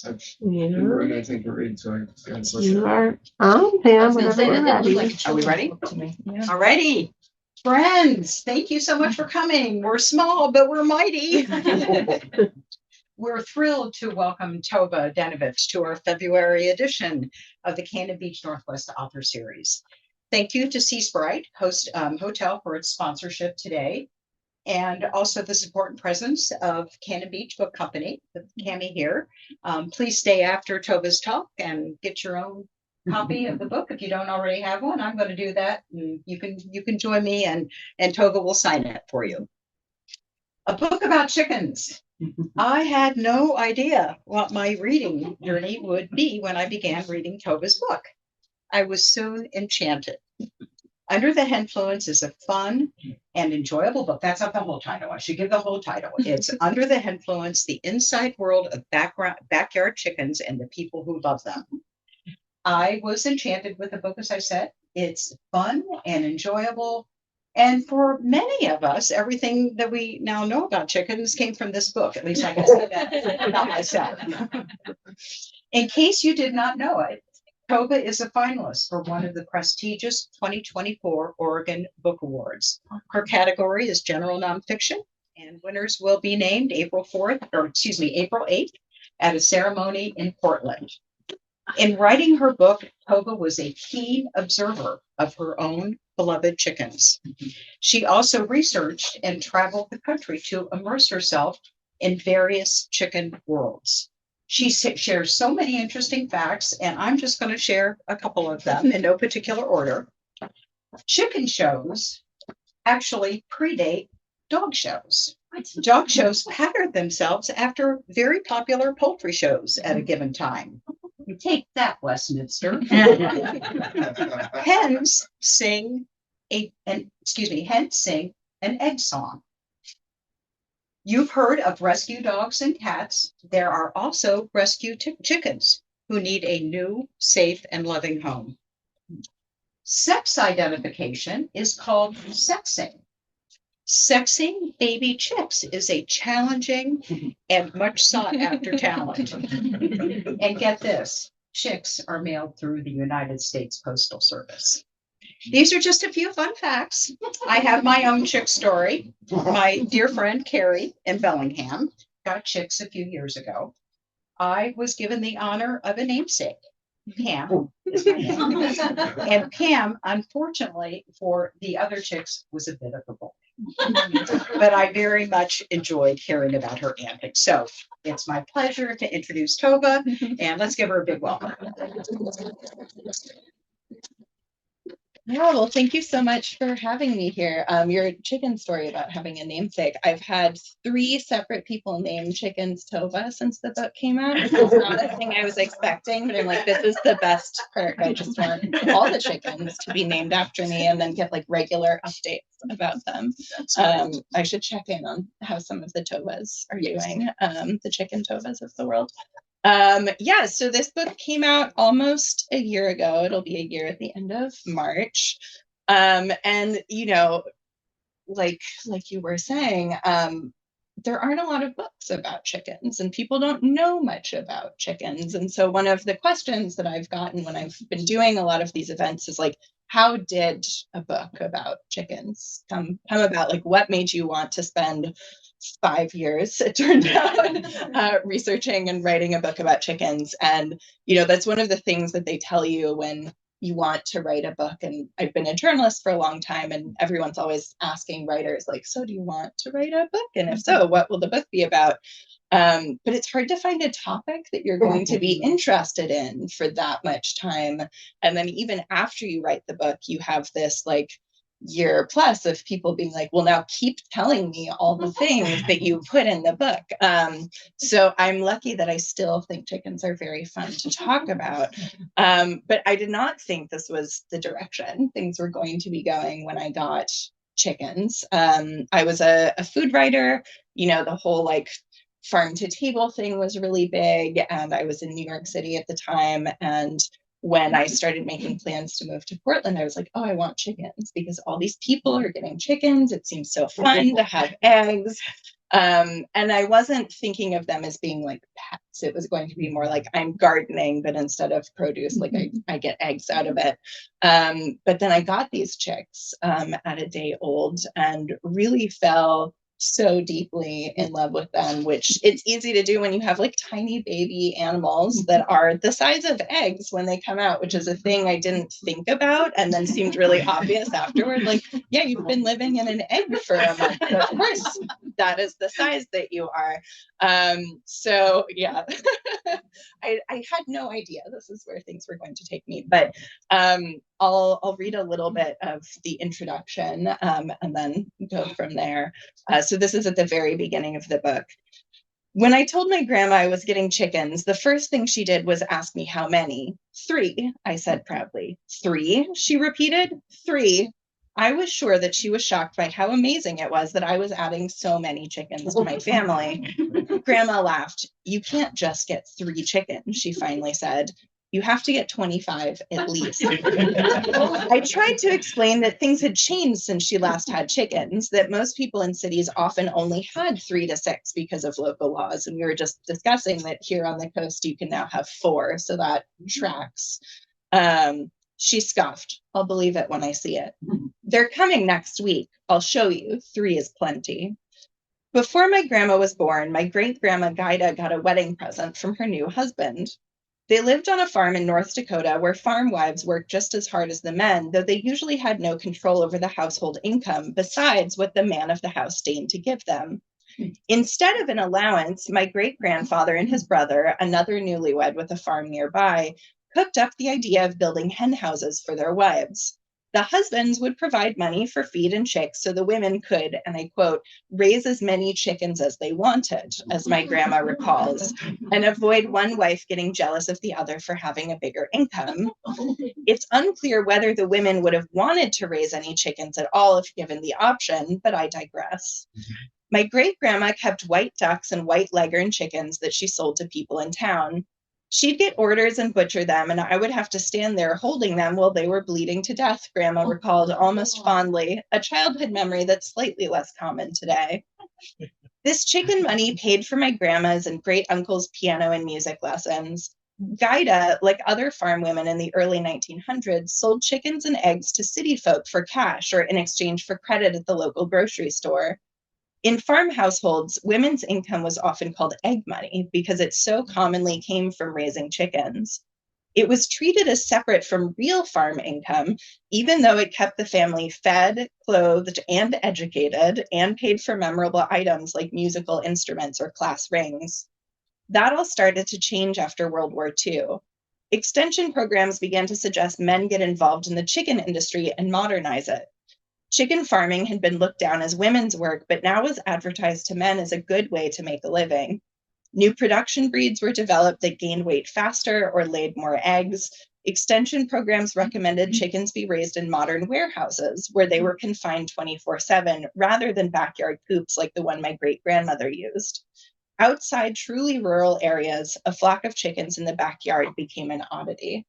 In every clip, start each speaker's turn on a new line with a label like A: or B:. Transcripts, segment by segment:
A: Yeah.
B: We're, I think we're ready to
A: You are on, Pam, whenever you're ready.
C: Are we ready? Yeah. All righty. Friends, thank you so much for coming. We're small, but we're mighty. We're thrilled to welcome Tove Danovich to our February edition of the Cannon Beach Northwest Author Series. Thank you to Sea Sprite Hotel for its sponsorship today, and also the support and presence of Cannon Beach Book Company, the Cami here. Please stay after Tove's talk and get your own copy of the book if you don't already have one. I'm going to do that, and you can join me, and Tove will sign it for you. A book about chickens. I had no idea what my reading journey would be when I began reading Tove's book. I was so enchanted. Under the Henfluence is a fun and enjoyable book. That's not the whole title. I should give the whole title. It's Under the Henfluence, the Inside World of Backyard Chickens and the People Who Love Them. I was enchanted with the book, as I said. It's fun and enjoyable. And for many of us, everything that we now know about chickens came from this book. At least I can say that about myself. In case you did not know it, Tove is a finalist for one of the prestigious 2024 Oregon Book Awards. Her category is general nonfiction, and winners will be named April 8th at a ceremony in Portland. In writing her book, Tove was a keen observer of her own beloved chickens. She also researched and traveled the country to immerse herself in various chicken worlds. She shares so many interesting facts, and I'm just going to share a couple of them in no particular order. Chicken shows actually predate dog shows. Dog shows patterned themselves after very popular poultry shows at a given time. Take that, Westminster. Hens sing an egg song. You've heard of rescue dogs and cats. There are also rescue chickens who need a new, safe, and loving home. Sex identification is called sexing. Sexing baby chicks is a challenging and much sought after talent. And get this, chicks are mailed through the United States Postal Service. These are just a few fun facts. I have my own chick story. My dear friend Carrie in Bellingham got chicks a few years ago. I was given the honor of a namesake. Pam is my name. And Pam, unfortunately, for the other chicks, was a bit of a boy. But I very much enjoyed hearing about her antics. So it's my pleasure to introduce Tove, and let's give her a big welcome.
D: Yeah, well, thank you so much for having me here. Your chicken story about having a namesake. I've had 3 separate people name chickens Tove since the book came out. It's not a thing I was expecting, but I'm like, this is the best perk. I just want all the chickens to be named after me and then get like regular updates about them. I should check in on how some of the Toves are doing, the chicken Toves of the world. Yeah, so this book came out almost a year ago. It'll be a year at the end of March. And you know, like you were saying, there aren't a lot of books about chickens and people don't know much about chickens. And so one of the questions that I've gotten when I've been doing a lot of these events is like, how did a book about chickens come about? Like, what made you want to spend 5 years, it turned out, researching and writing a book about chickens? And, you know, that's one of the things that they tell you when you want to write a book. And I've been a journalist for a long time, and everyone's always asking writers, like, so do you want to write a book? And if so, what will the book be about? But it's hard to find a topic that you're going to be interested in for that much time. And then even after you write the book, you have this like year plus of people being like, well, now keep telling me all the things that you put in the book. So I'm lucky that I still think chickens are very fun to talk about. But I did not think this was the direction things were going to be going when I got chickens. I was a food writer, you know, the whole like farm to table thing was really big. And I was in New York City at the time. And when I started making plans to move to Portland, I was like, oh, I want chickens because all these people are getting chickens. It seems so fun to have eggs. And I wasn't thinking of them as being like pets. It was going to be more like I'm gardening, but instead of produce, like I get eggs out of it. But then I got these chicks at a day old and really fell so deeply in love with them, which it's easy to do when you have like tiny baby animals that are the size of eggs when they come out, which is a thing I didn't think about and then seemed really obvious afterward. Like, yeah, you've been living in an egg for a month. Of course, that is the size that you are. So yeah, I had no idea this is where things were going to take me, but I'll read a little bit of the introduction and then go from there. So this is at the very beginning of the book. When I told my grandma I was getting chickens, the first thing she did was ask me how many. 3, I said proudly. 3, she repeated. 3. I was sure that she was shocked by how amazing it was that I was adding so many chickens to my family. Grandma laughed. You can't just get 3 chickens, she finally said. You have to get 25 at least. I tried to explain that things had changed since she last had chickens, that most people in cities often only had 3 to 6 because of local laws. And we were just discussing that here on the coast, you can now have 4. So that tracks. She scoffed. I'll believe it when I see it. They're coming next week. I'll show you. 3 is plenty. Before my grandma was born, my great-grandma Gaida got a wedding present from her new husband. They lived on a farm in North Dakota where farm wives worked just as hard as the men, though they usually had no control over the household income besides what the man of the house deigned to give them. Instead of an allowance, my great-grandfather and his brother, another newlywed with a farm nearby, cooked up the idea of building hen houses for their wives. The husbands would provide money for feed and chicks so the women could, and I quote, raise as many chickens as they wanted, as my grandma recalls, and avoid one wife getting jealous of the other for having a bigger income. It's unclear whether the women would have wanted to raise any chickens at all if given the option, but I digress. My great-grandma kept white ducks and white leghorn chickens that she sold to people in town. She'd get orders and butcher them, and I would have to stand there holding them while they were bleeding to death, Grandma recalled almost fondly, a childhood memory that's slightly less common today. This chicken money paid for my grandma's and great-uncle's piano and music lessons. Gaida, like other farm women in the early 1900s, sold chickens and eggs to city folk for cash or in exchange for credit at the local grocery store. In farm households, women's income was often called egg money because it so commonly came from raising chickens. It was treated as separate from real farm income, even though it kept the family fed, clothed, and educated, and paid for memorable items like musical instruments or class rings. That all started to change after World War II. Extension programs began to suggest men get involved in the chicken industry and modernize it. Chicken farming had been looked down as women's work, but now was advertised to men as a good way to make a living. New production breeds were developed that gained weight faster or laid more eggs. Extension programs recommended chickens be raised in modern warehouses where they were confined 24/7 rather than backyard coops like the one my great-grandmother used. Outside truly rural areas, a flock of chickens in the backyard became an oddity.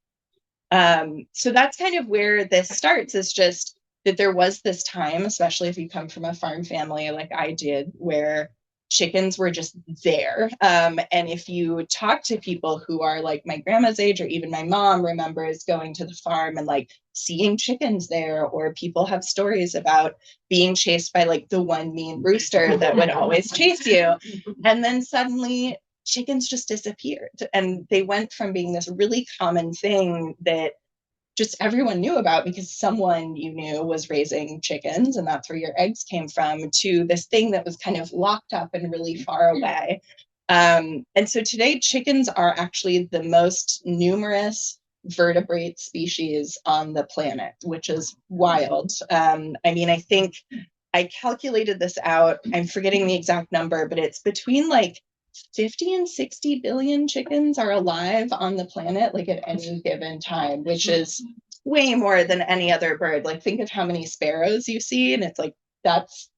D: So that's kind of where this starts, is just that there was this time, especially if you come from a farm family like I did, where chickens were just there. And if you talk to people who are like my grandma's age, or even my mom remembers going to the farm and like seeing chickens there, or people have stories about being chased by like the one mean rooster that would always chase you. And then suddenly chickens just disappeared. And they went from being this really common thing that just everyone knew about because someone you knew was raising chickens and that's where your eggs came from, to this thing that was kind of locked up and really far away. And so today chickens are actually the most numerous vertebrate species on the planet, which is wild. I mean, I think I calculated this out. I'm forgetting the exact number, but it's between like 50 and 60 billion chickens are alive on the planet, like at any given time, which is way more than any other bird. Like think of how many sparrows you see, and it's like, that's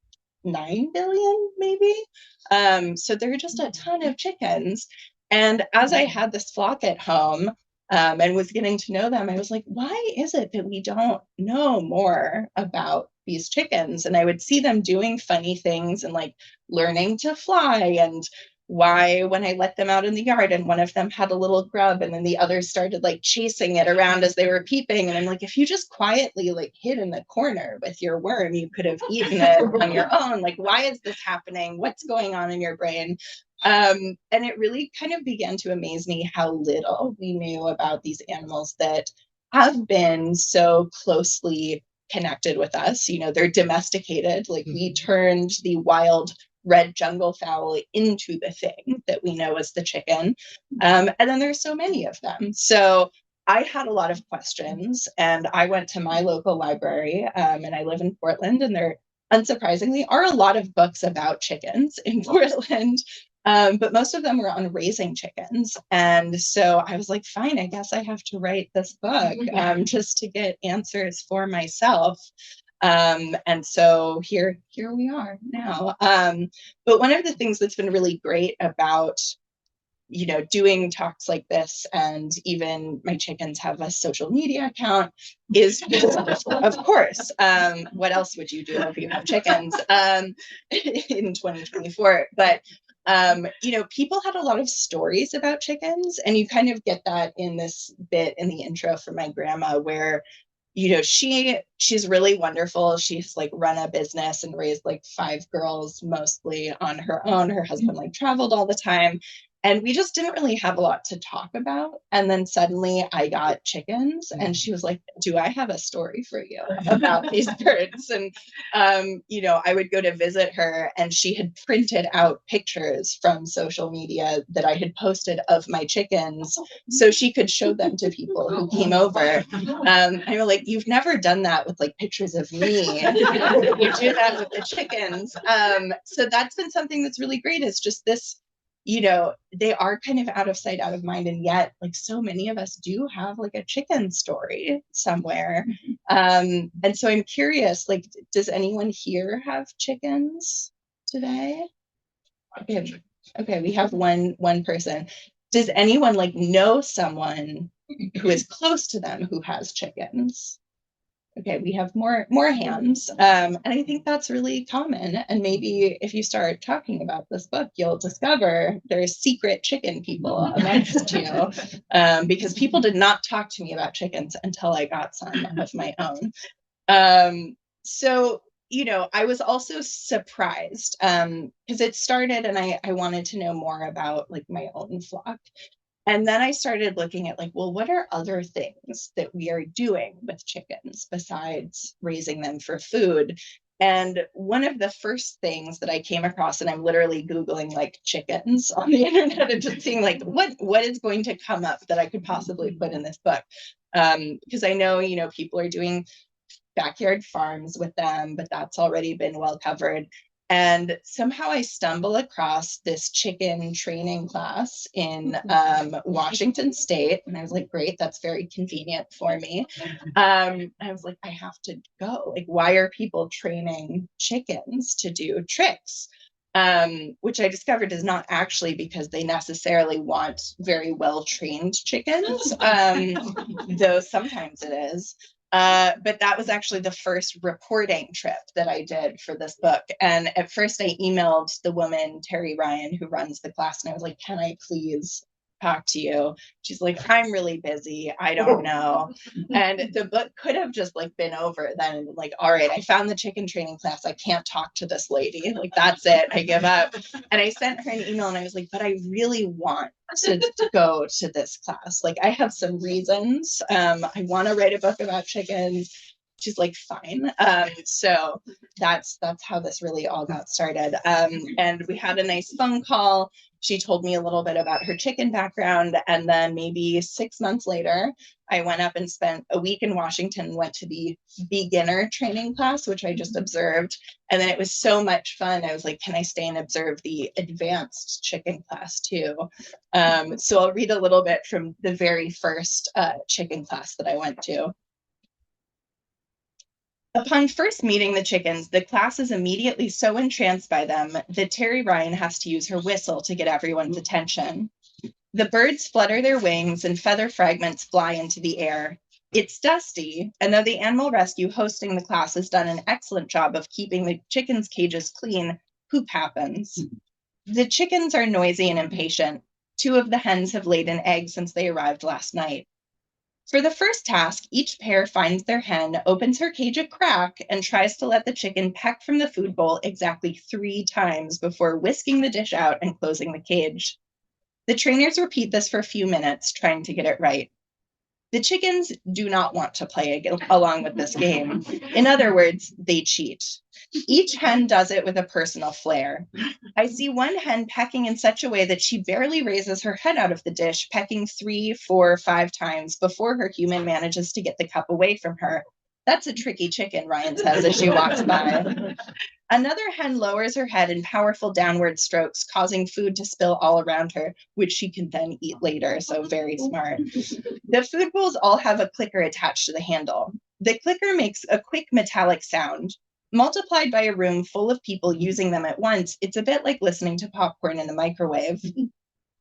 D: 9 billion maybe. So there are just a ton of chickens. And as I had this flock at home, and was getting to know them, I was like, why is it that we don't know more about these chickens, and I would see them doing funny things and like learning to fly, and why when I let them out in the yard and one of them had a little grub and then the others started like chasing it around as they were peeping. And I'm like, if you just quietly like hid in the corner with your worm, you could have eaten it on your own. Like, why is this happening? What's going on in your brain? And it really kind of began to amaze me how little we knew about these animals that have been so closely connected with us. You know, they're domesticated. Like we turned the wild red jungle fowl into the thing that we know as the chicken. And then there's so many of them. So I had a lot of questions, and I went to my local library, and I live in Portland, and there unsurprisingly are a lot of books about chickens in Portland. But most of them were on raising chickens. And so I was like, fine, I guess I have to write this book just to get answers for myself. And so here we are now. But one of the things that's been really great about, you know, doing talks like this, and even my chickens have a social media account, is of course, what else would you do if you have chickens in 2024? But you know, people had a lot of stories about chickens, and you kind of get that in this bit in the intro from my grandma, where, you know, she's really wonderful. She's like run a business and raised like 5 girls mostly on her own. Her husband like traveled all the time. And we just didn't really have a lot to talk about. And then suddenly I got chickens, and she was like, do I have a story for you about these birds? And, you know, I would go to visit her, and she had printed out pictures from social media that I had posted of my chickens so she could show them to people who came over. And I'm like, you've never done that with like pictures of me. You do that with the chickens. So that's been something that's really great, is just this, you know, they are kind of out of sight, out of mind. And yet, like, so many of us do have like a chicken story somewhere. And so I'm curious, like, does anyone here have chickens today? Okay, we have one person. Does anyone like know someone who is close to them who has chickens? Okay, we have more hands. And I think that's really common. And maybe if you start talking about this book, you'll discover there's secret chicken people amongst you, because people did not talk to me about chickens until I got some of my own. So, you know, I was also surprised because it started, and I wanted to know more about like my own flock. And then I started looking at like, well, what are other things that we are doing with chickens besides raising them for food? And one of the first things that I came across, and I'm literally Googling like chickens on the internet and just seeing like what is going to come up that I could possibly put in this book. Because I know, you know, people are doing backyard farms with them, but that's already been well covered. And somehow I stumble across this chicken training class in Washington State. And I was like, great, that's very convenient for me. I was like, I have to go. Like, why are people training chickens to do tricks? Which I discovered is not actually because they necessarily want very well-trained chickens, though sometimes it is. But that was actually the first reporting trip that I did for this book. And at first I emailed the woman, Terry Ryan, who runs the class, and I was like, can I please talk to you? She's like, I'm really busy. I don't know. And the book could have just like been over then. Like, all right, I found the chicken training class. I can't talk to this lady. Like, that's it. I give up. And I sent her an email, and I was like, but I really want to go to this class. Like, I have some reasons. I want to write a book about chickens. She's like, fine. So that's how this really all got started. And we had a nice phone call. She told me a little bit about her chicken background. And then maybe 6 months later, I went up and spent a week in Washington, went to the beginner training class, which I just observed. And then it was so much fun. I was like, can I stay and observe the advanced chicken class too? So I'll read a little bit from the very first chicken class that I went to. Upon first meeting the chickens, the class is immediately so entranced by them that Terry Ryan has to use her whistle to get everyone's attention. The birds flutter their wings and feather fragments fly into the air. It's dusty, and though the animal rescue hosting the class has done an excellent job of keeping the chickens' cages clean, poop happens. The chickens are noisy and impatient. 2 of the hens have laid an egg since they arrived last night. For the first task, each pair finds their hen, opens her cage a crack, and tries to let the chicken peck from the food bowl exactly 3 times before whisking the dish out and closing the cage. The trainers repeat this for a few minutes, trying to get it right. The chickens do not want to play along with this game. In other words, they cheat. Each hen does it with a personal flair. I see one hen pecking in such a way that she barely raises her head out of the dish, pecking 3, 4, 5 times before her human manages to get the cup away from her. That's a tricky chicken, Ryan says as she walks by. Another hen lowers her head in powerful downward strokes, causing food to spill all around her, which she can then eat later. So very smart. The food bowls all have a clicker attached to the handle. The clicker makes a quick metallic sound. Multiplied by a room full of people using them at once, it's a bit like listening to popcorn in the microwave.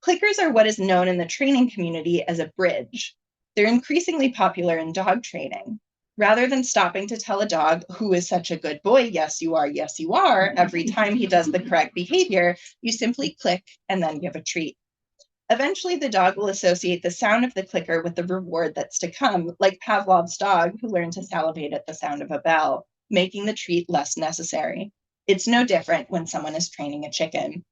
D: Clickers are what is known in the training community as a bridge. They're increasingly popular in dog training. Rather than stopping to tell a dog, who is such a good boy, yes, you are, every time he does the correct behavior, you simply click and then give a treat. Eventually, the dog will associate the sound of the clicker with the reward that's to come, like Pavlov's dog, who learned to salivate at the sound of a bell, making the treat less necessary. It's no different when someone is training a chicken.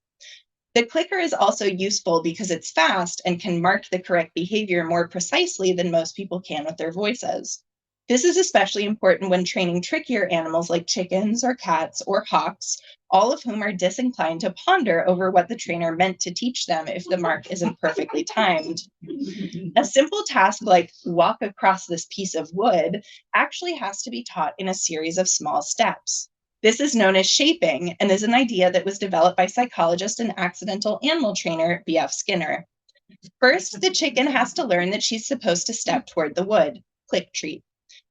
D: The clicker is also useful because it's fast and can mark the correct behavior more precisely than most people can with their voices. This is especially important when training trickier animals like chickens or cats or hawks, all of whom are disinclined to ponder over what the trainer meant to teach them if the mark isn't perfectly timed. A simple task like walk across this piece of wood actually has to be taught in a series of small steps. This is known as shaping and is an idea that was developed by psychologist and accidental animal trainer B.F. Skinner. First, the chicken has to learn that she's supposed to step toward the wood, click treat.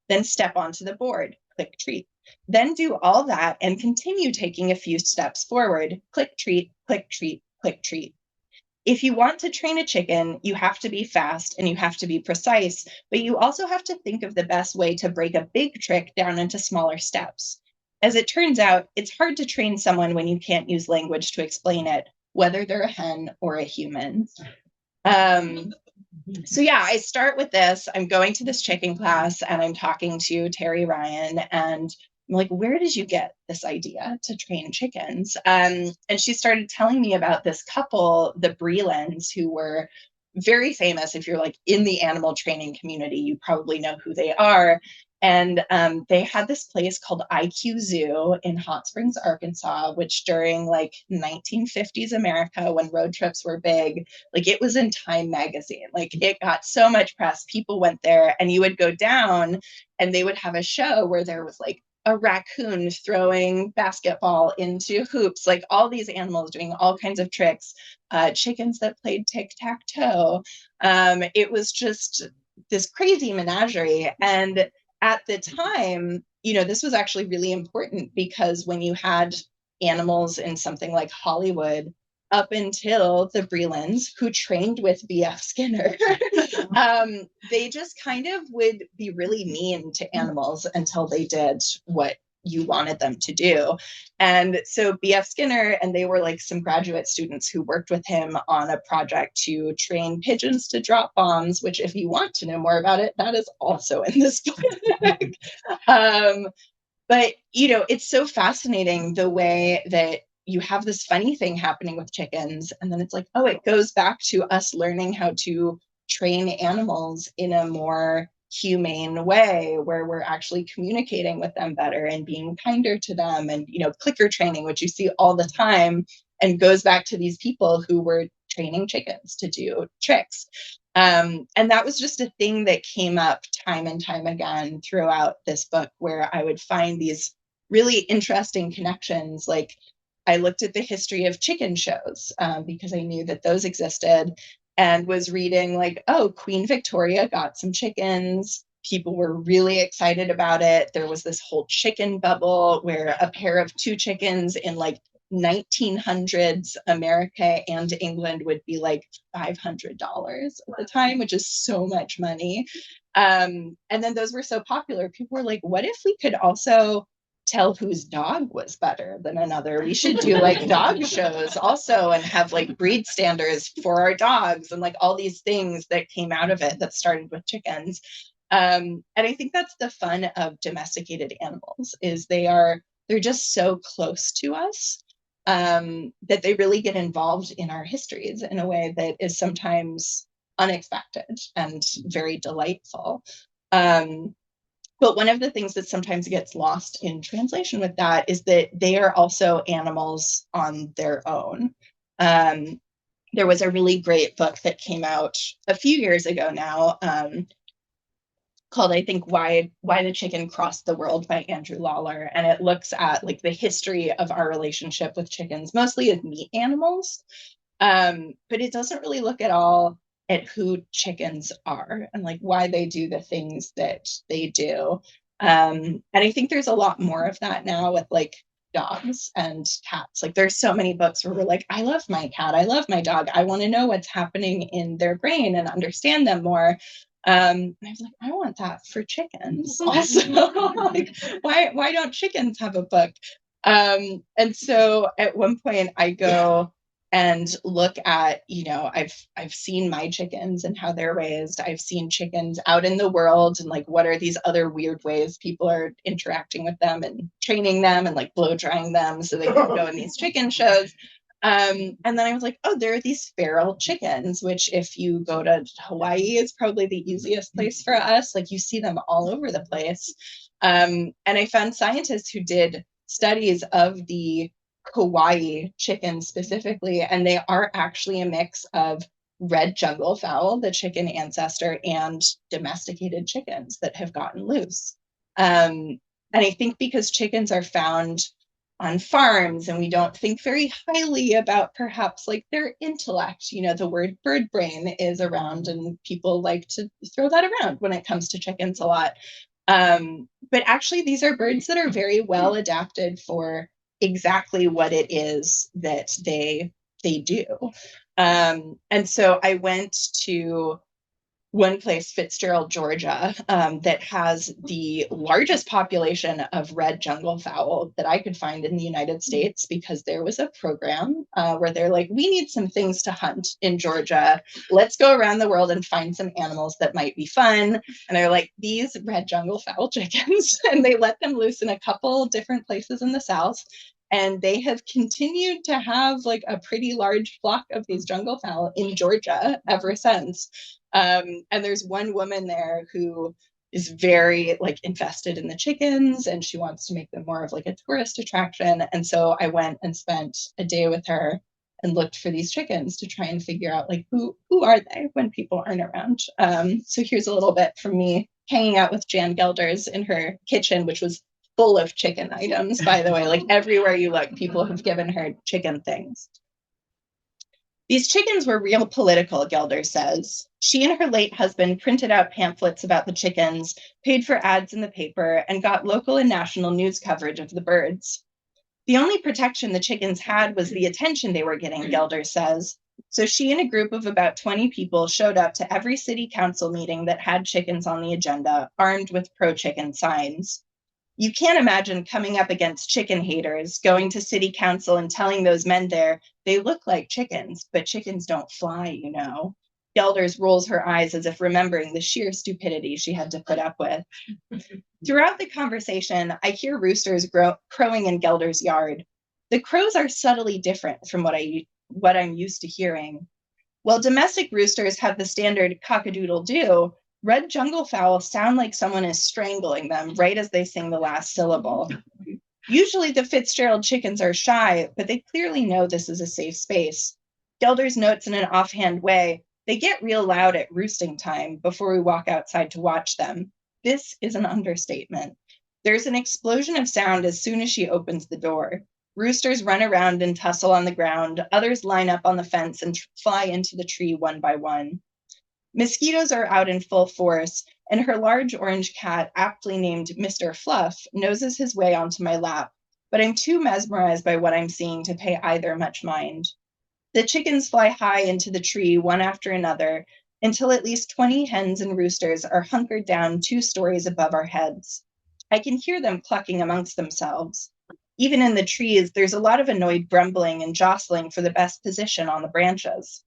D: Then step onto the board, click treat. Then do all that and continue taking a few steps forward, click treat, click treat, click treat. If you want to train a chicken, you have to be fast and you have to be precise, but you also have to think of the best way to break a big trick down into smaller steps. As it turns out, it's hard to train someone when you can't use language to explain it, whether they're a hen or a human. So yeah, I start with this. I'm going to this chicken class and I'm talking to Terry Ryan and I'm like, where did you get this idea to train chickens? And she started telling me about this couple, the Brelands, who were very famous. If you're like in the animal training community, you probably know who they are. And they had this place called IQ Zoo in Hot Springs, Arkansas, which during like 1950s America, when road trips were big, like it was in Time magazine. Like it got so much press. People went there and you would go down and they would have a show where there was like a raccoon throwing basketball into hoops, like all these animals doing all kinds of tricks, chickens that played tic-tac-toe. It was just this crazy menagerie. And at the time, you know, this was actually really important because when you had animals in something like Hollywood, up until the Brelands, who trained with B.F. Skinner, they just kind of would be really mean to animals until they did what you wanted them to do. And so B.F. Skinner, and they were like some graduate students who worked with him on a project to train pigeons to drop bombs, which if you want to know more about it, that is also in this book. But, you know, it's so fascinating the way that you have this funny thing happening with chickens. And then it's like, oh, it goes back to us learning how to train animals in a more humane way where we're actually communicating with them better and being kinder to them. And, you know, clicker training, which you see all the time and goes back to these people who were training chickens to do tricks. And that was just a thing that came up time and time again throughout this book, where I would find these really interesting connections. Like I looked at the history of chicken shows because I knew that those existed and was reading like, oh, Queen Victoria got some chickens. People were really excited about it. There was this whole chicken bubble where a pair of 2 chickens in like 1900s America and England would be like $500 at the time, which is so much money. And then those were so popular. People were like, what if we could also tell whose dog was better than another? We should do like dog shows also and have like breed standards for our dogs and like all these things that came out of it that started with chickens. And I think that's the fun of domesticated animals, is they're just so close to us that they really get involved in our histories in a way that is sometimes unexpected and very delightful. But one of the things that sometimes gets lost in translation with that is that they are also animals on their own. There was a really great book that came out a few years ago now, called, I think, Why the Chicken Crossed the World by Andrew Lawler. And it looks at like the history of our relationship with chickens, mostly as meat animals. But it doesn't really look at all at who chickens are and like why they do the things that they do. And I think there's a lot more of that now with like dogs and cats. Like there's so many books where we're like, I love my cat, I love my dog, I want to know what's happening in their brain and understand them more. And I was like, I want that for chickens also. Like, why don't chickens have a book? And so at one point I go and look at, I've seen my chickens and how they're raised. I've seen chickens out in the world and like, what are these other weird ways people are interacting with them and training them and like blow drying them so they can go in these chicken shows. And then I was like, oh, there are these feral chickens, which if you go to Hawaii is probably the easiest place for us. Like you see them all over the place. And I found scientists who did studies of the Hawaii chickens specifically, and they are actually a mix of red jungle fowl, the chicken ancestor, and domesticated chickens that have gotten loose. And I think because chickens are found on farms and we don't think very highly about perhaps like their intellect, the word bird brain is around and people like to throw that around when it comes to chickens a lot. But actually these are birds that are very well adapted for exactly what it is that they do. And so I went to one place, Fitzgerald, Georgia, that has the largest population of red jungle fowl that I could find in the United States, because there was a program where they're like, we need some things to hunt in Georgia. Let's go around the world and find some animals that might be fun. And they're like, these red jungle fowl chickens, and they let them loose in a couple different places in the South. And they have continued to have like a pretty large flock of these jungle fowl in Georgia ever since. And there's one woman there who is very like invested in the chickens and she wants to make them more of like a tourist attraction. And so I went and spent a day with her and looked for these chickens to try and figure out like who are they when people aren't around. So here's a little bit from me hanging out with Jan Gelders in her kitchen, which was full of chicken items, by the way. Like everywhere you look, people have given her chicken things. These chickens were real political, Gelder says. She and her late husband printed out pamphlets about the chickens, paid for ads in the paper, and got local and national news coverage of the birds. The only protection the chickens had was the attention they were getting, Gelder says. So she and a group of about 20 people showed up to every city council meeting that had chickens on the agenda, armed with pro-chicken signs. You can't imagine coming up against chicken haters, going to city council and telling those men there, they look like chickens, but chickens don't fly, Gelders rolls her eyes as if remembering the sheer stupidity she had to put up with. Throughout the conversation, I hear roosters crowing in Gelder's yard. The crows are subtly different from what I'm used to hearing. While domestic roosters have the standard cock-a-doodle-doo, red jungle fowl sound like someone is strangling them right as they sing the last syllable. Usually the Fitzgerald chickens are shy, but they clearly know this is a safe space. Gelders notes in an offhand way, they get real loud at roosting time before we walk outside to watch them. This is an understatement. There's an explosion of sound as soon as she opens the door. Roosters run around and tussle on the ground. Others line up on the fence and fly into the tree one by one. Mosquitoes are out in full force, and her large orange cat, aptly named Mr. Fluff, noses his way onto my lap. but I'm too mesmerized by what I'm seeing to pay either much mind. The chickens fly high into the tree one after another until at least 20 hens and roosters are hunkered down 2 stories above our heads. I can hear them clucking amongst themselves. Even in the trees, there's a lot of annoyed grumbling and jostling for the best position on the branches.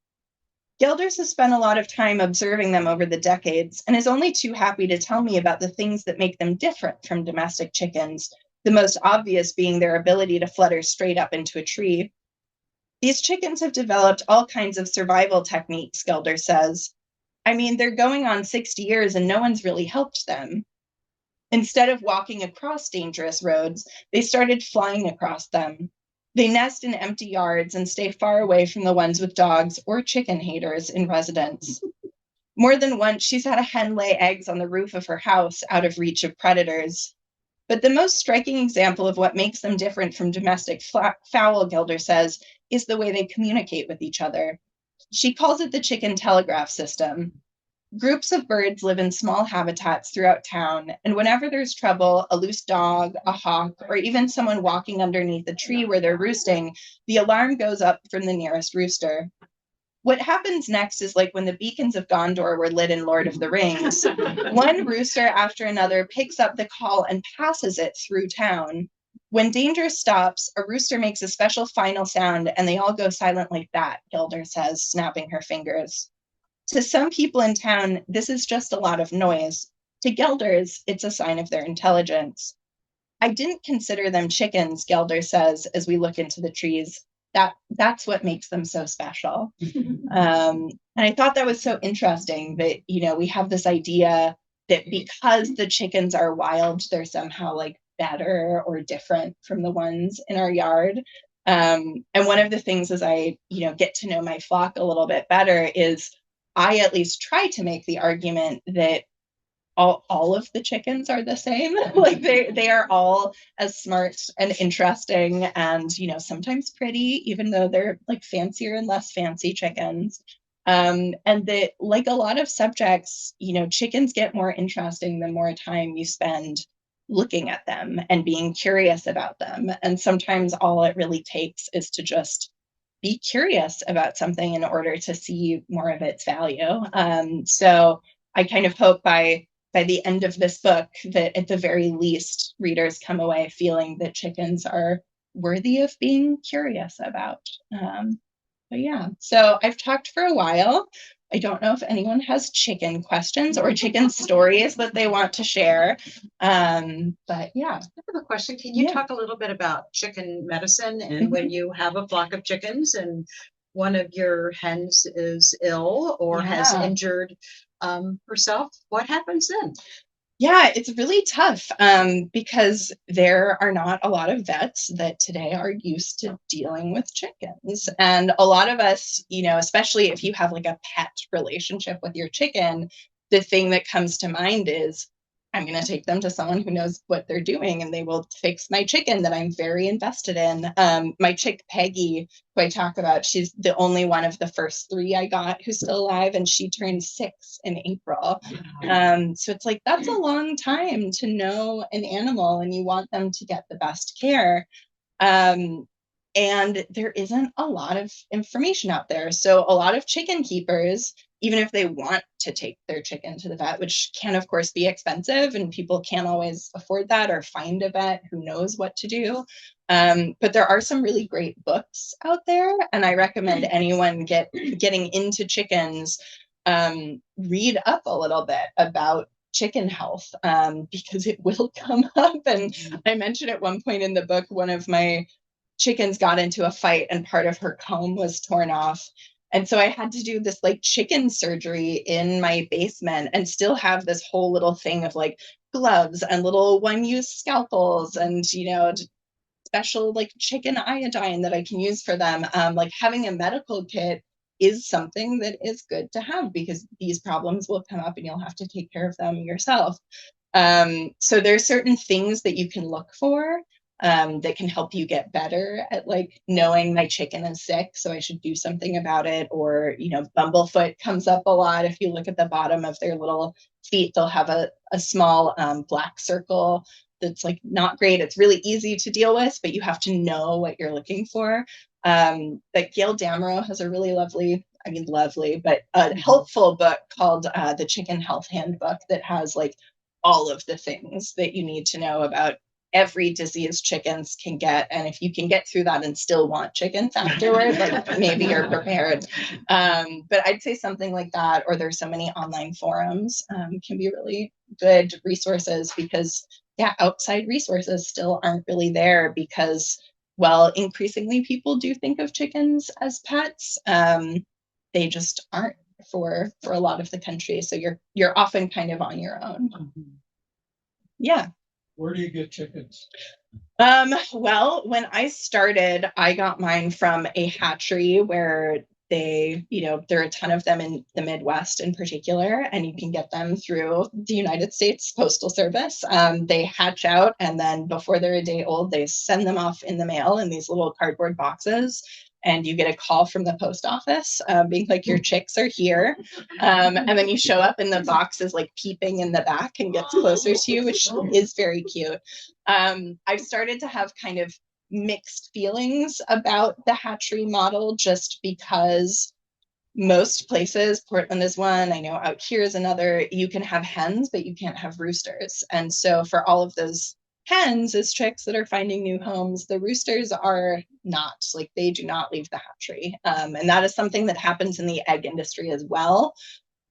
D: Gelders has spent a lot of time observing them over the decades and is only too happy to tell me about the things that make them different from domestic chickens, the most obvious being their ability to flutter straight up into a tree. These chickens have developed all kinds of survival techniques, Gelder says. I mean, they're going on 60 years and no one's really helped them. Instead of walking across dangerous roads, they started flying across them. They nest in empty yards and stay far away from the ones with dogs or chicken haters in residence. More than once, she's had a hen lay eggs on the roof of her house out of reach of predators. But the most striking example of what makes them different from domestic fowl, Gelder says, is the way they communicate with each other. She calls it the chicken telegraph system. Groups of birds live in small habitats throughout town, and whenever there's trouble, a loose dog, a hawk, or even someone walking underneath the tree where they're roosting, the alarm goes up from the nearest rooster. What happens next is like when the beacons of Gondor were lit in Lord of the Rings. One rooster after another picks up the call and passes it through town. When danger stops, a rooster makes a special final sound and they all go silent like that, Gelder says, snapping her fingers. To some people in town, this is just a lot of noise. To Gelders, it's a sign of their intelligence. I didn't consider them chickens, Gelder says, as we look into the trees. That's what makes them so special. And I thought that was so interesting that, we have this idea that because the chickens are wild, they're somehow like better or different from the ones in our yard. And one of the things as I, get to know my flock a little bit better is I at least try to make the argument that all of the chickens are the same. Like they are all as smart and interesting and, sometimes pretty, even though they're like fancier and less fancy chickens. And that like a lot of subjects, chickens get more interesting the more time you spend looking at them and being curious about them. And sometimes all it really takes is to just be curious about something in order to see more of its value. So I kind of hope by the end of this book that at the very least readers come away feeling that chickens are worthy of being curious about. But yeah, so I've talked for a while. I don't know if anyone has chicken questions or chicken stories that they want to share. But yeah.
C: I have a question. Can you talk a little bit about chicken medicine and when you have a flock of chickens and one of your hens is ill or has injured herself, what happens then?
D: Yeah, it's really tough because there are not a lot of vets that today are used to dealing with chickens. And a lot of us, especially if you have like a pet relationship with your chicken, the thing that comes to mind is I'm going to take them to someone who knows what they're doing and they will fix my chicken that I'm very invested in. My chick, Peggy, who I talk about, she's the only one of the first 3 I got who's still alive, and she turned 6 in April. So it's like, that's a long time to know an animal and you want them to get the best care. And there isn't a lot of information out there. So a lot of chicken keepers, even if they want to take their chicken to the vet, which can of course be expensive and people can't always afford that or find a vet who knows what to do. But there are some really great books out there. And I recommend anyone getting into chickens, read up a little bit about chicken health, because it will come up. And I mentioned at one point in the book, one of my chickens got into a fight and part of her comb was torn off. And so I had to do this like chicken surgery in my basement and still have this whole little thing of like gloves and little one-use scalpels and, special like chicken iodine that I can use for them. Like having a medical kit is something that is good to have because these problems will come up and you'll have to take care of them yourself. So there's certain things that you can look for that can help you get better at like knowing my chicken is sick, so I should do something about it. Or, bumblefoot comes up a lot. If you look at the bottom of their little feet, they'll have a small black circle that's like not great. It's really easy to deal with, but you have to know what you're looking for. Like Gail Damerow has a really lovely, but a helpful book called The Chicken Health Handbook that has like all of the things that you need to know about every disease chickens can get. And if you can get through that and still want chickens afterward, like maybe you're prepared. But I'd say something like that, or there's so many online forums can be really good resources because outside resources still aren't really there because, well, increasingly people do think of chickens as pets. They just aren't for a lot of the country. So you're often kind of on your own. Yeah.
B: Where do you get chickens?
D: Well, when I started, I got mine from a hatchery where there are a ton of them in the Midwest in particular, and you can get them through the United States Postal Service. They hatch out, and then before they're a day old, they send them off in the mail in these little cardboard boxes. And you get a call from the post office being like, your chicks are here. And then you show up and the box is like peeping in the back and gets closer to you, which is very cute. I've started to have kind of mixed feelings about the hatchery model just because most places, Portland is one, I know out here is another, you can have hens, but you can't have roosters. And so for all of those hens as chicks that are finding new homes, the roosters are not, like they do not leave the hatchery. And that is something that happens in the egg industry as well.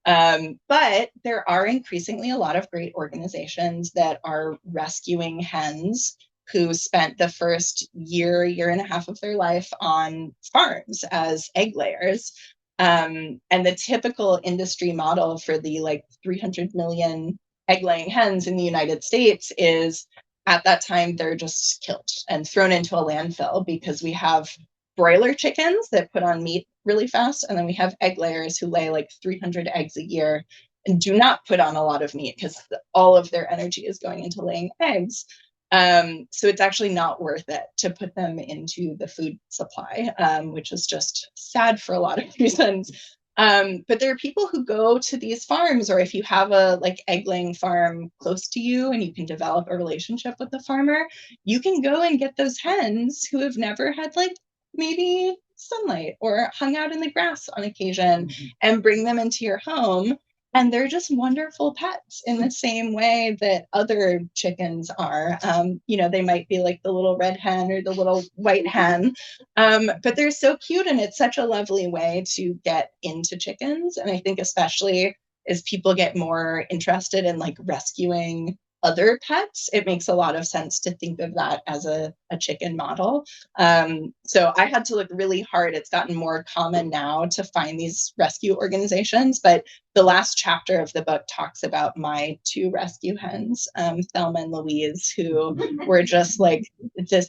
D: But there are increasingly a lot of great organizations that are rescuing hens who spent the first year and a half of their life on farms as egg layers. And the typical industry model for the like 300 million egg laying hens in the United States is at that time, they're just killed and thrown into a landfill because we have broiler chickens that put on meat really fast. And then we have egg layers who lay like 300 eggs a year and do not put on a lot of meat because all of their energy is going into laying eggs. So it's actually not worth it to put them into the food supply, which is just sad for a lot of reasons. But there are people who go to these farms, or if you have a like egg laying farm close to you and you can develop a relationship with the farmer, you can go and get those hens who have never had like maybe sunlight or hung out in the grass on occasion and bring them into your home. And they're just wonderful pets in the same way that other chickens are. They might be like the little red hen or the little white hen, but they're so cute, and it's such a lovely way to get into chickens. And I think especially as people get more interested in like rescuing other pets, it makes a lot of sense to think of that as a chicken model. So I had to look really hard. It's gotten more common now to find these rescue organizations, but the last chapter of the book talks about my two rescue hens, Thelma and Louise, who were just like the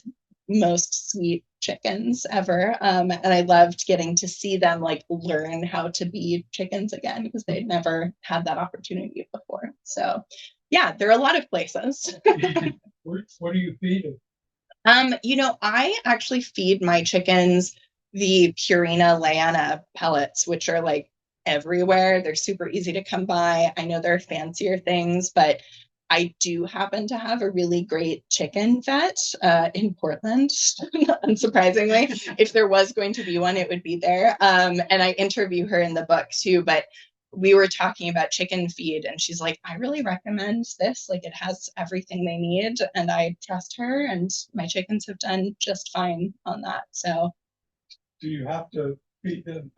D: most sweet chickens ever. And I loved getting to see them like learn how to be chickens again because they'd never had that opportunity before. So yeah, there are a lot of places.
B: What do you feed them?
D: I actually feed my chickens the Purina Leyana pellets, which are like everywhere. They're super easy to come by. I know there are fancier things, but I do happen to have a really great chicken vet in Portland, unsurprisingly. If there was going to be one, it would be there. And I interview her in the book too, but we were talking about chicken feed and she's like, I really recommend this. Like it has everything they need. And I trust her, and my chickens have done just fine on that. So
B: do you have to feed them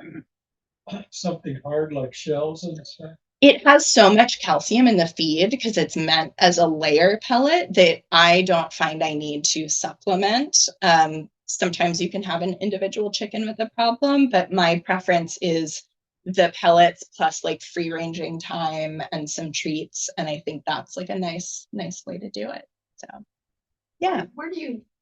B: something hard like shells and stuff?
D: It has so much calcium in the feed because it's meant as a layer pellet that I don't find I need to supplement. Sometimes you can have an individual chicken with a problem, but my preference is the pellets plus like free ranging time and some treats. And I think that's like a nice way to do it. So, yeah.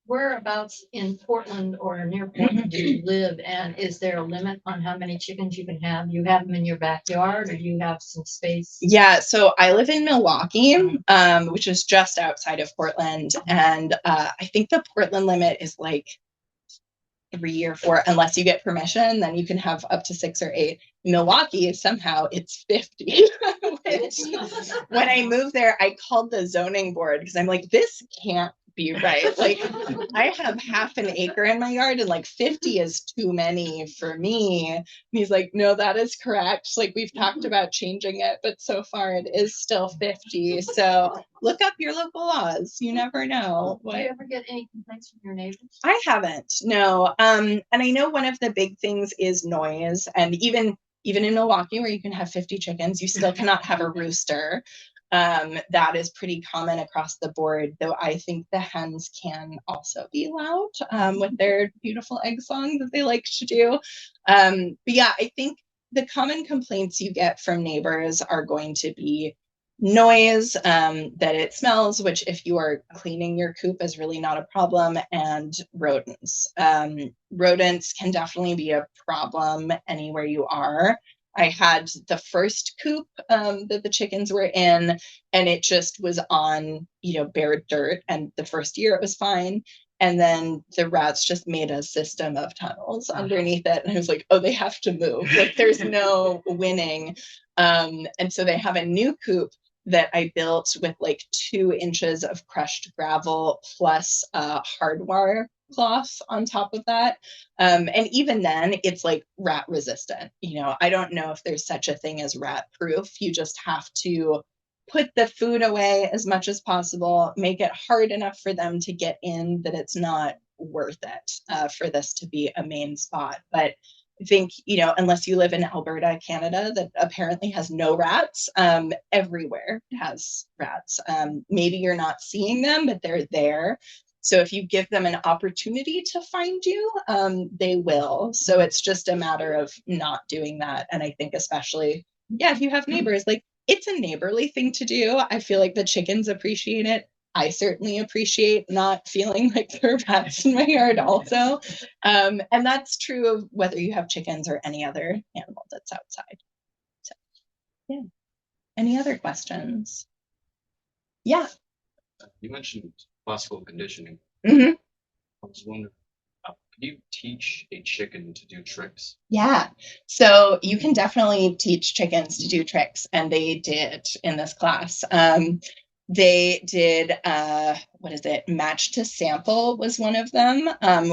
E: Whereabouts in Portland or near Portland do you live? And is there a limit on how many chickens you can have? You have them in your backyard, or do you have some space?
D: Yeah, so I live in Milwaukee, which is just outside of Portland. And I think the Portland limit is like 3 or 4, unless you get permission, then you can have up to 6 or 8. Milwaukee, somehow it's 50, which when I moved there, I called the zoning board because I'm like, this can't be right. Like, I have half an acre in my yard and like 50 is too many for me. And he's like, no, that is correct. Like, we've talked about changing it, but so far it is still 50. So look up your local laws. You never know.
E: Do you ever get any complaints from your neighbors?
D: I haven't, no. And I know one of the big things is noise. And even in Milwaukee, where you can have 50 chickens, you still cannot have a rooster. That is pretty common across the board, though I think the hens can also be loud with their beautiful egg song that they like to do. But yeah, I think the common complaints you get from neighbors are going to be noise, that it smells, which if you are cleaning your coop is really not a problem, and rodents. Rodents can definitely be a problem anywhere you are. I had the first coop that the chickens were in, and it just was on, bare dirt. And the first year it was fine. And then the rats just made a system of tunnels underneath it. And I was like, oh, they have to move. Like, there's no winning. And so they have a new coop that I built with like 2 inches of crushed gravel plus hardwire cloth on top of that. And even then, it's like rat resistant. I don't know if there's such a thing as rat proof. You just have to put the food away as much as possible, make it hard enough for them to get in that it's not worth it for this to be a main spot. But I think, unless you live in Alberta, Canada, that apparently has no rats, everywhere has rats. Maybe you're not seeing them, but they're there. So if you give them an opportunity to find you, they will. So it's just a matter of not doing that. And I think especially, if you have neighbors, like, it's a neighborly thing to do. I feel like the chickens appreciate it. I certainly appreciate not feeling like there are rats in my yard also. And that's true of whether you have chickens or any other animal that's outside. So, yeah. Any other questions? Yeah.
F: You mentioned classical conditioning.
D: Mm-hmm.
F: I was wondering, can you teach a chicken to do tricks?
D: Yeah. So you can definitely teach chickens to do tricks, and they did in this class. They did, match to sample was one of them,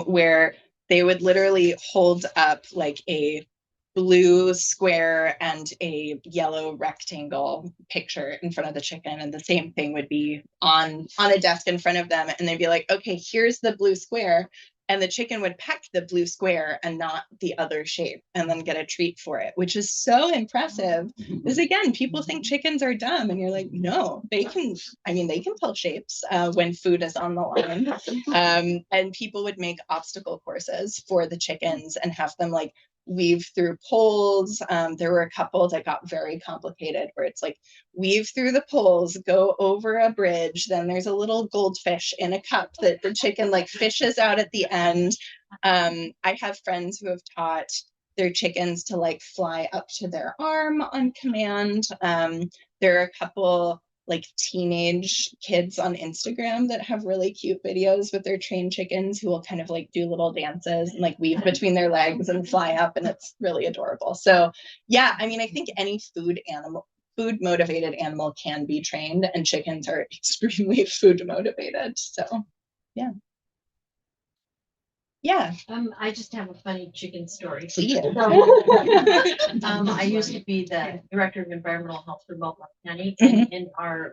D: where they would literally hold up like a blue square and a yellow rectangle picture in front of the chicken, and the same thing would be on a desk in front of them, and they'd be like, okay, here's the blue square, and the chicken would peck the blue square and not the other shape, and then get a treat for it, which is so impressive. Because again, people think chickens are dumb, and you're like, no, they can pull shapes when food is on the line. And people would make obstacle courses for the chickens and have them like weave through poles. There were a couple that got very complicated where it's like weave through the poles, go over a bridge, then there's a little goldfish in a cup that the chicken like fishes out at the end. I have friends who have taught their chickens to like fly up to their arm on command. There are a couple like teenage kids on Instagram that have really cute videos with their trained chickens who will kind of like do little dances and like weave between their legs and fly up, and it's really adorable. So yeah, I think any food motivated animal can be trained, and chickens are extremely food motivated. So yeah.
E: I just have a funny chicken story.
D: Please.
E: I used to be the director of environmental health for Baltimore County, and in my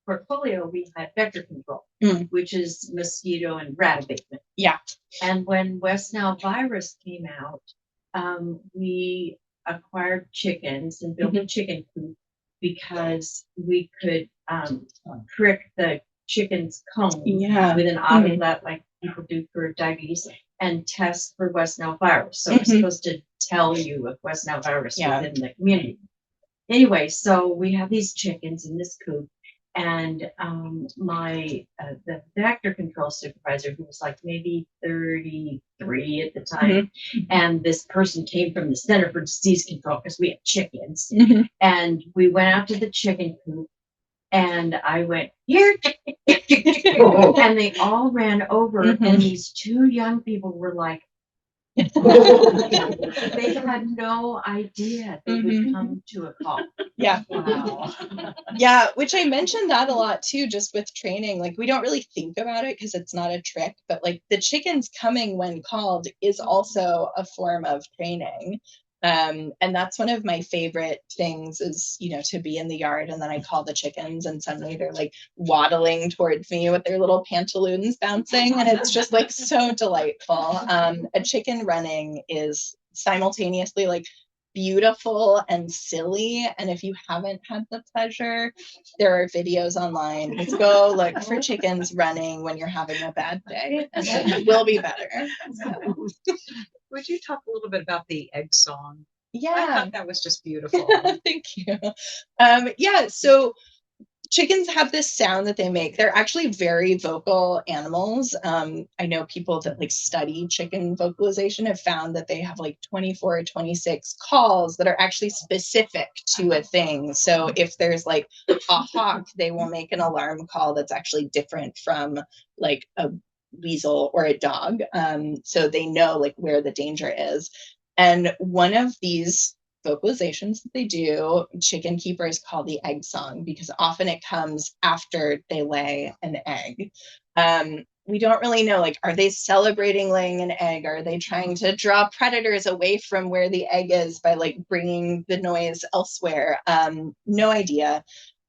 E: portfolio we had vector control, which is mosquito and rat abatement.
D: Yeah.
E: And when West Nile virus came out, we acquired chickens and built a chicken coop because we could prick the chicken's comb with an autolet like people do for diabetes, and test for West Nile virus. So it's supposed to tell you if West Nile virus within the community. Anyway, so we have these chickens in this coop, and the vector control supervisor, who was like maybe 33 at the time, and this person came from the Center for Disease Control because we had chickens, and we went out to the chicken coop, and I went, here, and they all ran over, and these 2 young people were like, They had no idea they would come to a call.
D: Yeah.
E: Wow.
D: Yeah, which I mentioned that a lot too, just with training. Like, we don't really think about it because it's not a trick, but like the chickens coming when called is also a form of training. And that's one of my favorite things is, to be in the yard and then I call the chickens and suddenly they're like waddling towards me with their little pantaloons bouncing. And it's just like so delightful. A chicken running is simultaneously like beautiful and silly. And if you haven't had the pleasure, there are videos online. Just go look for chickens running when you're having a bad day and it will be better. So.
C: Would you talk a little bit about the egg song? I
D: Yeah.
C: thought that was just beautiful.
D: Thank you. Yeah, so chickens have this sound that they make. They're actually very vocal animals. I know people that like study chicken vocalization have found that they have like 24 or 26 calls that are actually specific to a thing. So if there's like a hawk, they will make an alarm call that's actually different from like a weasel or a dog. So they know like where the danger is. And one of these vocalizations that they do, chicken keepers call the egg song because often it comes after they lay an egg. We don't really know, like, are they celebrating laying an egg? Are they trying to draw predators away from where the egg is by like bringing the noise elsewhere? No idea.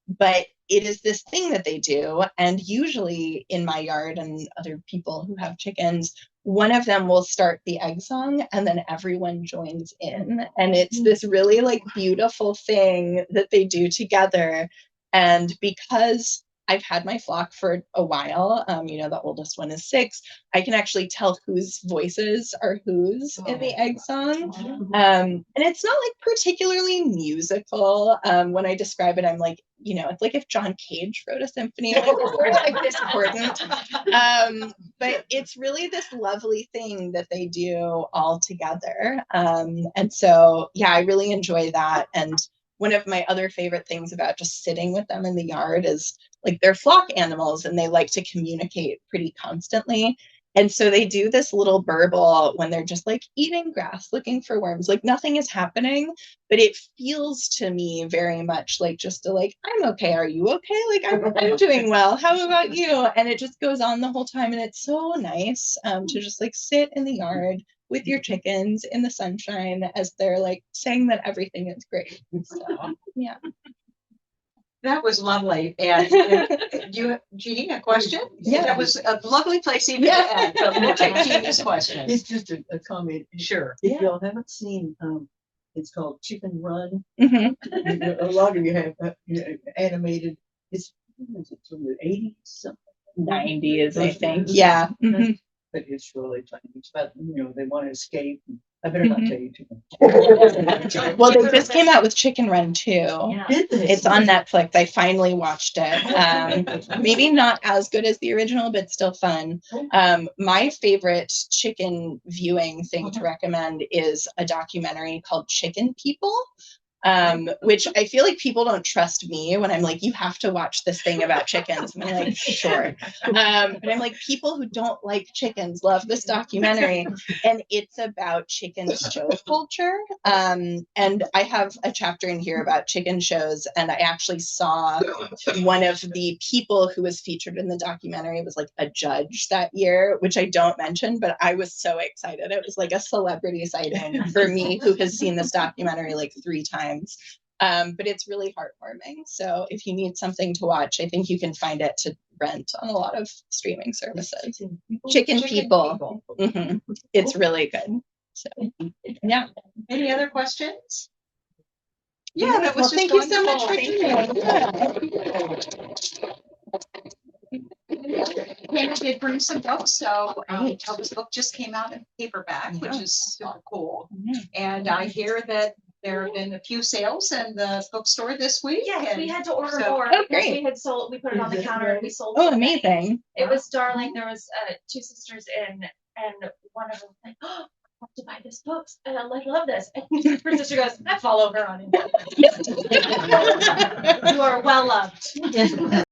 D: But it is this thing that they do. And usually in my yard and other people who have chickens, one of them will start the egg song and then everyone joins in. And it's this really like beautiful thing that they do together. And because I've had my flock for a while, the oldest one is 6, I can actually tell whose voices are whose in the egg song. And it's not like particularly musical. When I describe it, I'm like, it's like if John Cage wrote a symphony, like, it's sort of like discordant. But it's really this lovely thing that they do all together. And so, yeah, I really enjoy that. And one of my other favorite things about just sitting with them in the yard is like they're flock animals and they like to communicate pretty constantly. And so they do this little burble when they're just like eating grass, looking for worms, like nothing is happening, but it feels to me very much like just a like, I'm okay. Are you okay? Like I'm doing well. How about you? And it just goes on the whole time. And it's so nice to just like sit in the yard with your chickens in the sunshine as they're like saying that everything is great. So, yeah.
C: That was lovely. And Jeannie, a question?
D: Yeah.
C: That was a lovely place even to end. So we'll take Jeannie's question.
G: It's just a comment.
C: Sure.
G: If y'all haven't seen, it's called Chicken Run.
D: Mm-hmm.
G: A lot of you have animated. It's from the 80s, something.
D: 90s, I think. Yeah. Mm-hmm.
G: But it's really funny. It's about, they want to escape. I better not tell you too much.
D: Well, they just came out with Chicken Run 2.
G: Did they?
D: It's on Netflix. I finally watched it. Maybe not as good as the original, but still fun. My favorite chicken viewing thing to recommend is a documentary called Chicken People. Which I feel like people don't trust me when I'm like, you have to watch this thing about chickens. And I'm like, sure. But I'm like, people who don't like chickens love this documentary. And it's about chicken show culture. And I have a chapter in here about chicken shows. And I actually saw one of the people who was featured in the documentary was like a judge that year, which I don't mention, but I was so excited. It was like a celebrity sighting for me who has seen this documentary like 3 times. But it's really heartwarming. So if you need something to watch, I think you can find it to rent on a lot of streaming services. Chicken People. Mm-hmm. It's really good. So yeah.
C: Any other questions? Yeah, that was
D: Well,
C: just
D: thank you so much for
C: Hannah did bring some books, so Tove's book just came out in paperback, which is super cool. And I hear that there have been a few sales in the bookstore this week.
H: Yes, we had to order
C: so-
H: more.
D: Oh,
H: because
D: great.
H: We had sold. We put it on the counter and we sold.
D: Oh,
H: so many.
D: amazing.
H: It was darling. There was 2 sisters in, and one of them was like, "Oh, I have to buy this book. And I'm like, love this." And her sister goes, "I follow her on it." You are well loved.